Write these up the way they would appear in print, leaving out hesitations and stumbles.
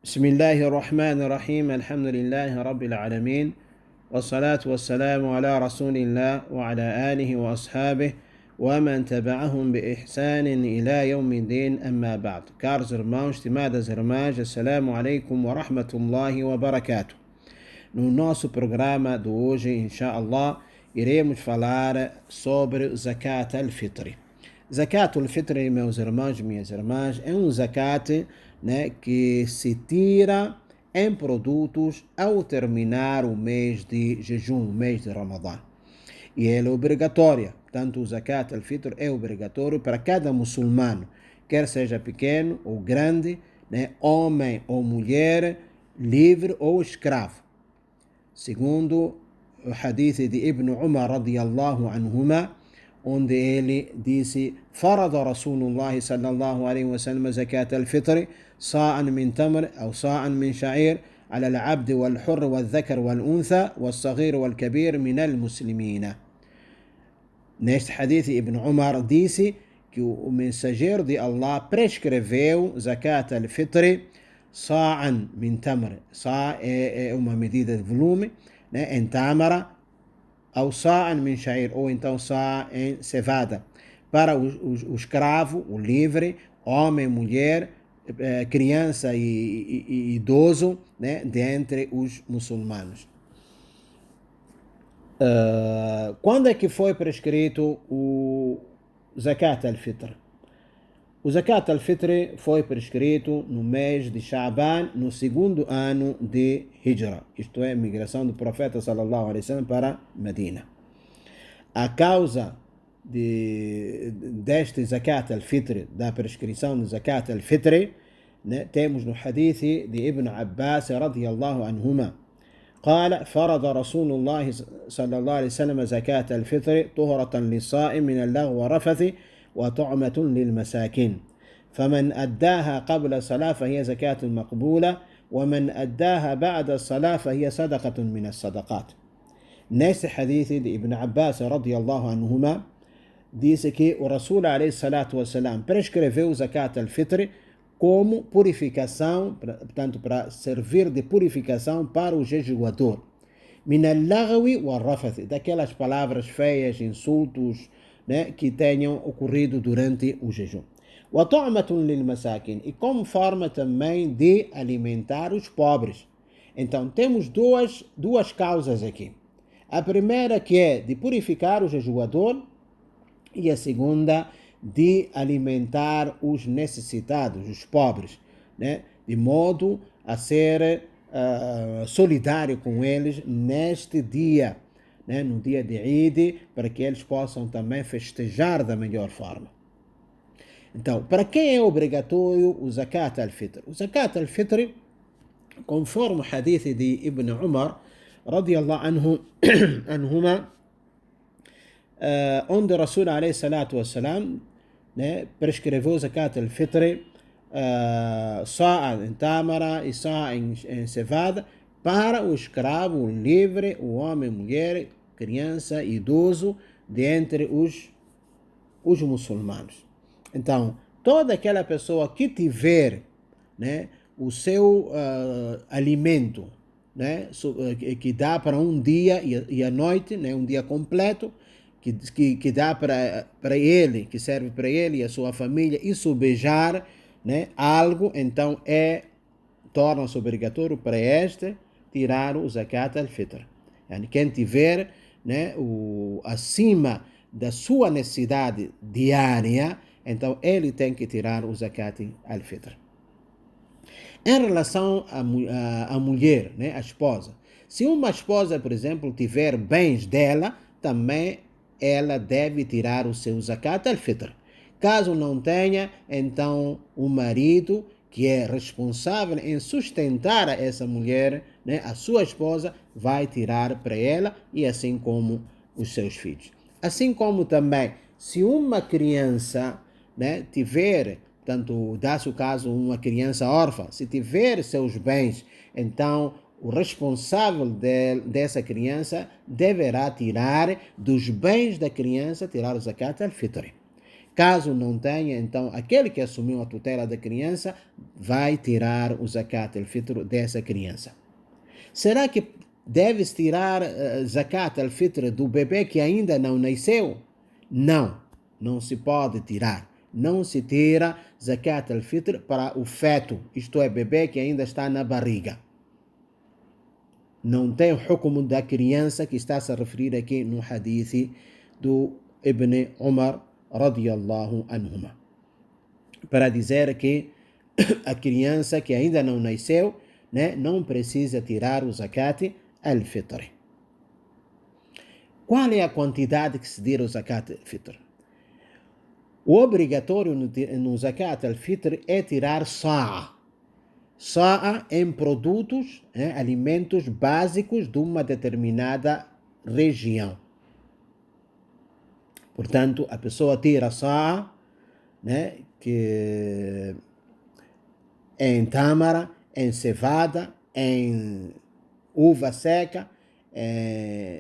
بسم الله الرحمن الرحيم الحمد لله رب العالمين والصلاة والسلام على رسول الله وعلى آله وأصحابه ومن تبعهم بإحسان إلى يوم الدين أما بعد. Caros irmãos, estimadas irmãs, Assalamu alaikum wa rahmatullahi wa barakatuh. No nosso programa de hoje, inshallah, iremos falar sobre Zakat al-Fitr. Zakat al-Fitr, meus irmãos e minhas irmãs, é um zakat, que se tira em produtos ao terminar o mês de jejum, o mês de Ramadã. E ela é obrigatória. Portanto, o Zakat al-Fitr é obrigatório para cada muçulmano, quer seja pequeno ou grande, homem ou mulher, livre ou escravo. Segundo o hadith de Ibn Umar radiyallahu anhuma, onde ele disse: "Farada Rasulullah sallallahu alaihi wasallam zakat al-fitr sa'an min tamr aw sa'an min sha'ir على العبد والحر والذكر والأنثى والصغير والكبير من المسلمين." Neste hadith, Ibn Umar disse que o mensageiro de Allah prescreveu zakat al-fitr sa'an min tamr. Sa' é uma medida de volume, em tâmara, ou sa'an min sha'ir, ou então sa' em cevada, para o escravo, o livre, homem, mulher, criança e idoso, dentre os muçulmanos. Quando é que foi prescrito o Zakat al-Fitr? O Zakat al-Fitr foi prescrito no mês de Sha'ban, no segundo ano de Hijra, isto é, migração do profeta sallallahu alaihi wasallam para Medina. A causa deste Zakat al-Fitr, da prescrição do Zakat al-Fitr, temos no hadith de Ibn Abbas radiyallahu anhuma. قال فرض رسول الله صلى الله عليه وسلم زكاة الفطر طهرة للصائم من اللغو والرفث وطعمة للمساكين فمن أداها قبل الصلاة فهي زكاة مقبولة ومن أداها بعد الصلاة فهي صدقة من الصدقات. Neste hadith de Ibn Abbas radiyallahu anhuma, disse que o Rasul alayhi salatu wassalam prescreveu o Zakat al-Fitr como purificação, portanto, para servir de purificação para o jejuador. Min al-lagwi wal-rafath, daquelas palavras feias, insultos, que tenham ocorrido durante o jejum. Wa ta'matun lil masakin, e como forma também de alimentar os pobres. Então, temos duas causas aqui. A primeira, que é de purificar o jejuador, e a segunda, de alimentar os necessitados, os pobres, de modo a ser solidário com eles neste dia, no dia de Eid, para que eles possam também festejar da melhor forma. Então, para quem é obrigatório o Zakat al-Fitr? O Zakat al-Fitr, conforme o hadith de Ibn Umar radiyallahu anhuma, onde o Rasul alayhi salatu wassalam prescreveu Zakat al-Fitr sa'a em tâmara e sa'a em cevada para o escravo, o livre, o homem, mulher, criança e idoso dentre os muçulmanos. Então, toda aquela pessoa que tiver o seu alimento, que dá para um dia e a noite, um dia completo, que dá para ele, que serve para ele e a sua família, e sobejar algo, então torna-se obrigatório para este tirar o Zakat al-Fitr. Quem tiver acima da sua necessidade diária, então ele tem que tirar o Zakat al-Fitr. Em relação à mulher, a esposa, se uma esposa, por exemplo, tiver bens dela, também ela deve tirar o seu Zakat al-Fitr. Caso não tenha, então o marido, que é responsável em sustentar essa mulher, a sua esposa, vai tirar para ela, e assim como os seus filhos. Assim como também, se uma criança tiver, portanto, dá-se o caso uma criança órfã, se tiver seus bens, então o responsável dessa criança deverá tirar dos bens da criança, tirar o Zakat al-Fitr. Caso não tenha, então aquele que assumiu a tutela da criança vai tirar o zakat al-fitr dessa criança. Será que deve-se tirar zakat al-fitr do bebê que ainda não nasceu? Não, não se pode tirar. Não se tira zakat al-fitr para o feto, isto é, bebê que ainda está na barriga. Não tem o hukumu da criança que está a se referir aqui no hadith do Ibn Umar radiyallahu anhuma, para dizer que a criança que ainda não nasceu, né, não precisa tirar o zakat al-fitr. Qual é a quantidade que se tira o zakat al-fitr? O obrigatório no zakat al-fitr é tirar sa'a. Sa'a em produtos, alimentos básicos de uma determinada região. Portanto, a pessoa tira sa'a, né, que é em tâmara, em cevada, em uva seca,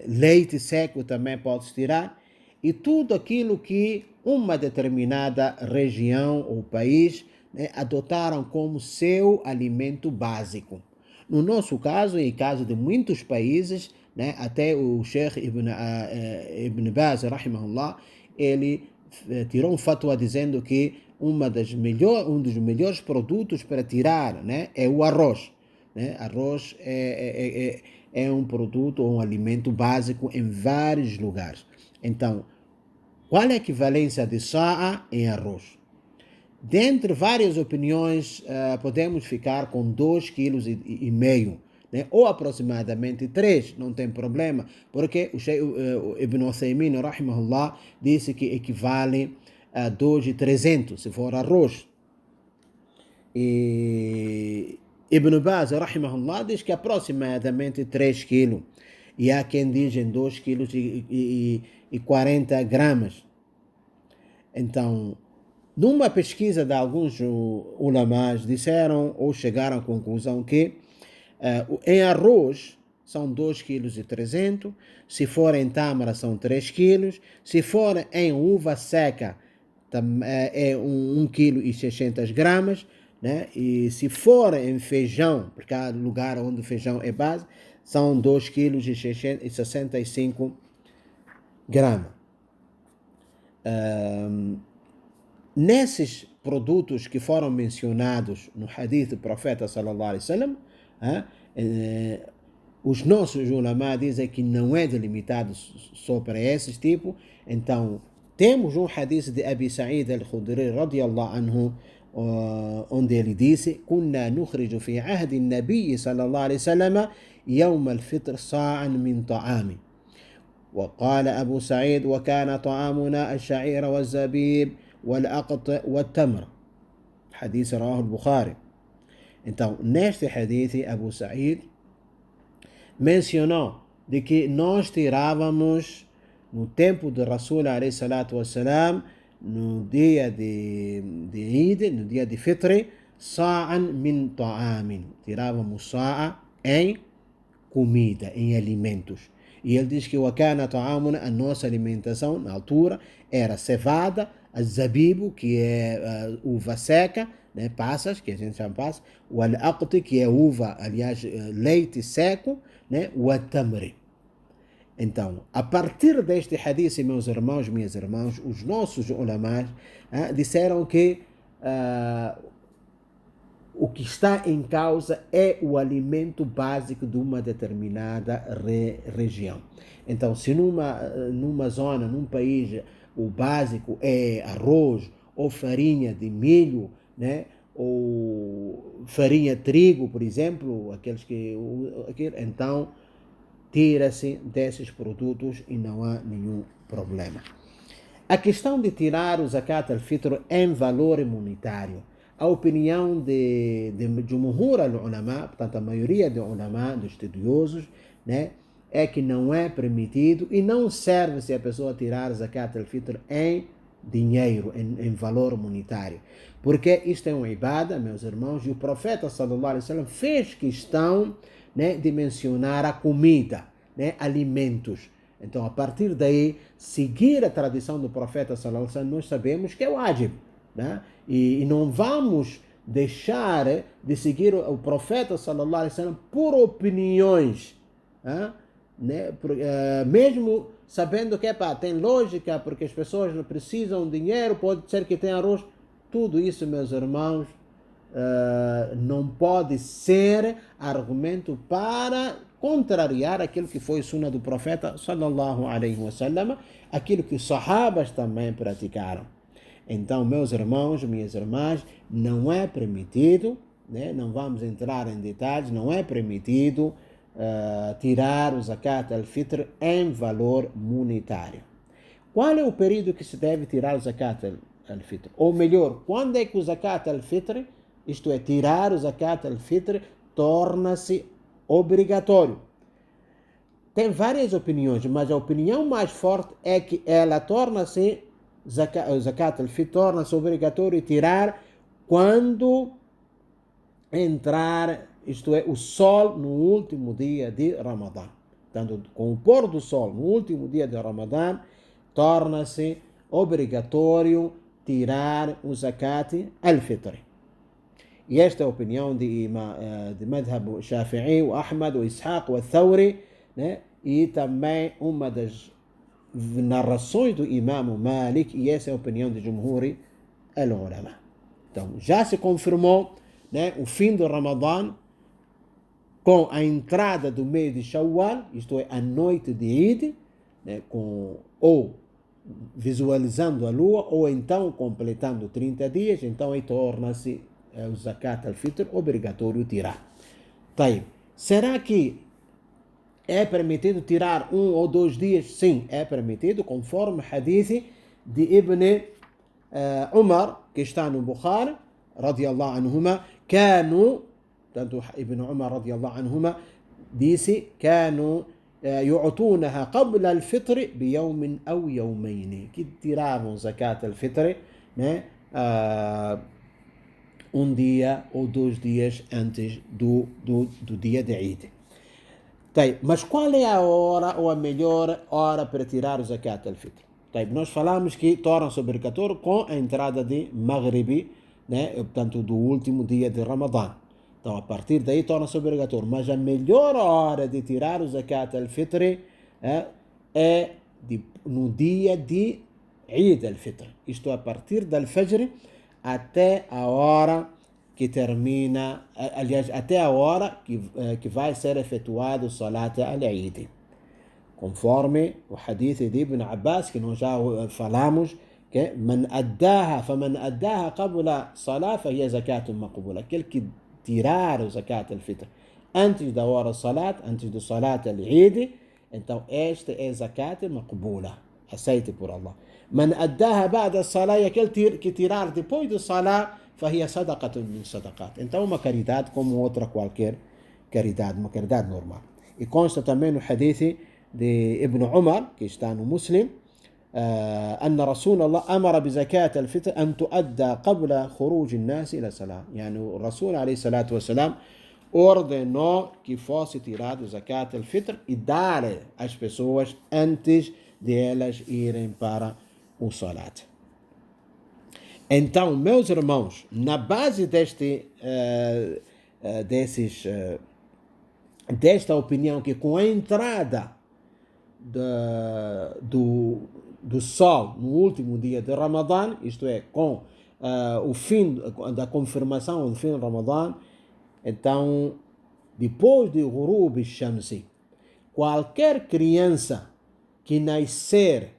leite seco também pode tirar, e tudo aquilo que uma determinada região ou país, né, adotaram como seu alimento básico. No nosso caso, e em caso de muitos países, né, até o Sheikh Ibn Baz, rahimahullah, ele tirou um fatwa dizendo que um dos melhores produtos para tirar, né, é o arroz. Né? Arroz é um produto ou um alimento básico em vários lugares. Então, qual é a equivalência de sa'a em arroz? Dentre várias opiniões, podemos ficar com 2,5 kg, né? Ou aproximadamente 3, não tem problema, porque o Ibn Uthaymin, rahimahullah, disse que equivale a 2,300 se for arroz. E Ibn Baz, rahimahullah, diz que aproximadamente 3 kg. E há quem diz em 2,40 kg. Então, numa pesquisa de alguns ulamás, disseram ou chegaram à conclusão que em arroz são 2,3 kg, se for em tâmara são 3 kg, se for em uva seca é 1,6 kg, né? E se for em feijão, porque há lugar onde o feijão é base, são 2,65 kg. Nesses produtos que foram mencionados no hadith do profeta sallallahu alaihi wasallam, os nossos ulama dizem que não é delimitado só para esses tipos. Então, temos um hadith de Abi Sa'id al-Khudri radiyallahu anhu, onde ele disse: "Kunna nukhriju fi ahdi an-nabiy sallallahu alaihi wasallam yawm al-fitr sa'an min ta'am." وقال أبو سعيد: "وكان طعامنا الشعير والزبيب والأقط والتمر." حديث رواه البخاري. Então, neste hadith, Abu Sa'id mencionou de que nós tirávamos no tempo de Rasul alayhi salatu wassalam, no dia de Eid, no dia de Fitr, sa'an min ta'amin. Tirávamos sa'a em comida, em alimentos. E ele diz que wakana ta'amuna, a nossa alimentação na altura era cevada, zabibu, que é uva seca, né, passas, que a gente chama passas, o al-aqti, que é uva, aliás, leite seco, né, o tamri. Então, a partir deste hadith, meus irmãos, minhas irmãs, os nossos ulamás disseram que o que está em causa é o alimento básico de uma determinada região. Então, se numa zona, num país, o básico é arroz ou farinha de milho, né, ou farinha de trigo, por exemplo, então tira-se desses produtos e não há nenhum problema. A questão de tirar o zakat al-fitr em valor monetário, a opinião de Jumhur al-Ulama, portanto a maioria de ulama, dos estudiosos, né, é que não é permitido e não serve se a pessoa tirar zakat al-fitr em dinheiro, em valor monetário. Porque isto é uma ibada, meus irmãos, e o profeta sallallahu alaihi wasallam fez questão, né, de mencionar a comida, né, alimentos. Então, a partir daí, seguir a tradição do profeta sallallahu alaihi wasallam, nós sabemos que é wajib, né? E não vamos deixar de seguir o profeta sallallahu alaihi wasallam por opiniões, né? Mesmo sabendo que tem lógica, porque as pessoas não precisam de dinheiro, pode ser que tenha arroz. Tudo isso, meus irmãos, não pode ser argumento para contrariar aquilo que foi sunna do profeta sallallahu alaihi wasallam, aquilo que os sahabas também praticaram. Então, meus irmãos, minhas irmãs, não é permitido, né? Não vamos entrar em detalhes, não é permitido tirar o zakat al-fitr em valor monetário. Qual é o período que se deve tirar o zakat al-fitr? Ou melhor, quando é que o zakat al-fitr, isto é, tirar o zakat al-fitr, torna-se obrigatório? Tem várias opiniões, mas a opinião mais forte é que ela torna-se, o zakat al-fitr torna-se obrigatório tirar quando entrar, isto é, o sol no último dia de Ramadã. Portanto, com o pôr do sol no último dia de Ramadã, torna-se obrigatório tirar o zakat al-fitr. E esta é a opinião de Madhab Shafi'i, o Ahmad, o Ishaq, o Thawri, né? E também uma das narrações do Imam Malik, e essa é a opinião de Jumhuri al-Ulama. Então, já se confirmou, né, o fim do Ramadã com a entrada do mês de Shawwal, isto é, a noite de Eid, né, ou visualizando a lua, ou então completando 30 dias, então aí torna-se o zakat al-fitr obrigatório tirar. Tá aí. Será que é permitido tirar 1 ou 2 dias? Sim, é permitido, conforme o hadith de Ibn Umar, que está no Bukhari, radiyallahu anhuma, tanto Ibn Umar radiyallahu anhuma disse, كانوا يعطونها قبل الفطر بيوم أو يومين, que tiravam zakat al-fitr, né, dia ou 2 dias antes do dia de Eid. Mas qual é a hora ou a melhor hora para tirar o zakat al-fitr? Nós falamos que torna-se obrigatório com a entrada de Maghrib, né? Portanto, do último dia de Ramadã. Então, a partir daí torna-se obrigatório. Mas a melhor hora de tirar o zakat al-fitr é no dia de Eid al-fitr. Isto é, a partir do Fajr até a hora que termina, aliás, até a hora que vai ser efetuado o Salat al-Eid. Conforme o hadith de Ibn Abbas, que nós já falamos, que فمن أداها قبل صلاة فهي زكاة مقبولة. Aquele que tirar o zakat al-fitr antes da hora salat, antes do Salat al-Eid, então esta é zakat maqbula, aceita por Allah. من أداها بعد الصلاة, aquele que tirar depois do salat, فهي صدقة من صدقات. Então uma caridade como outra qualquer caridade, uma caridade normal. E consta também no hadith de Ibn Umar, que está no Muslim, أن رسول الله أمر بزكاة الفطر أن تؤدى قبل خروج الناس إلى الصلاة. يعني o Rasul عليه الصلاة والسلام ordenou que fosse tirado zakat al-fitr e dar às pessoas antes de elas irem para o salat. Então, meus irmãos, na base desta opinião, que com a entrada do sol no último dia de Ramadã, isto é, com o fim da confirmação do fim de Ramadã, então, depois de Ghurub al-Shamsi, qualquer criança que nascer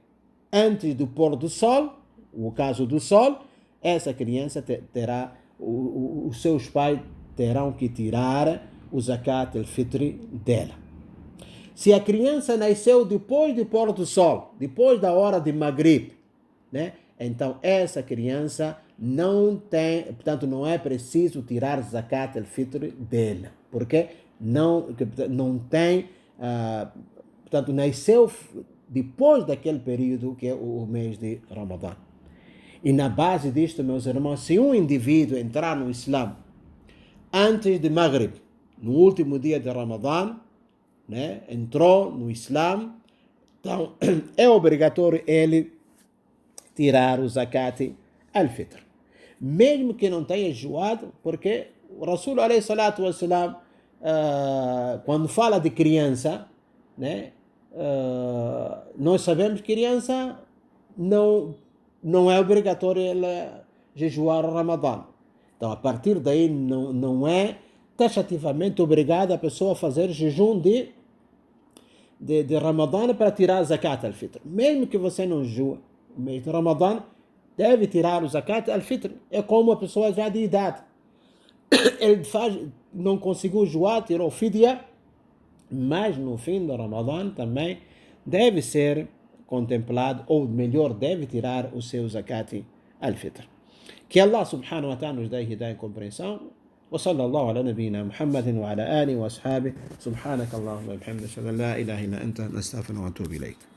antes do pôr do sol, no caso do sol, essa criança terá, os seus pais terão que tirar o zakat al-fitr dela. Se a criança nasceu depois do pôr do sol, depois da hora de Maghrib, né? Então essa criança não tem, portanto não é preciso tirar zakat al-fitr dela, porque não tem, portanto nasceu depois daquele período que é o mês de Ramadã. E na base disto, meus irmãos, se um indivíduo entrar no Islã antes de Maghrib, no último dia de Ramadã, né, entrou no Islã Então, é obrigatório ele tirar o zakat al-fitr. Mesmo que não tenha jejuado, porque o Rasul alayhi salatu wassalam, quando fala de criança, né, nós sabemos que criança não é obrigatório ela jejuar o Ramadã. Então, a partir daí, não é taxativamente obrigada a pessoa a fazer jejum de Ramadã para tirar zakat al-fitr. Mesmo que você não jejua o mês de Ramadã, deve tirar o zakat al-fitr. É como a pessoa já de idade. Ele não conseguiu jejuar, tirou fidya, mas no fim do Ramadã também deve ser contemplado, ou melhor, deve tirar o seu zakat al-fitr. Que Allah subhanahu wa ta'ala nos dê hidayah e compreensão. وصلى الله على نبينا محمد وعلى آله وأصحابه سبحانك اللهم وبحمدك أشهد أن لا إله إلا أنت نستغفرك ونتوب إليك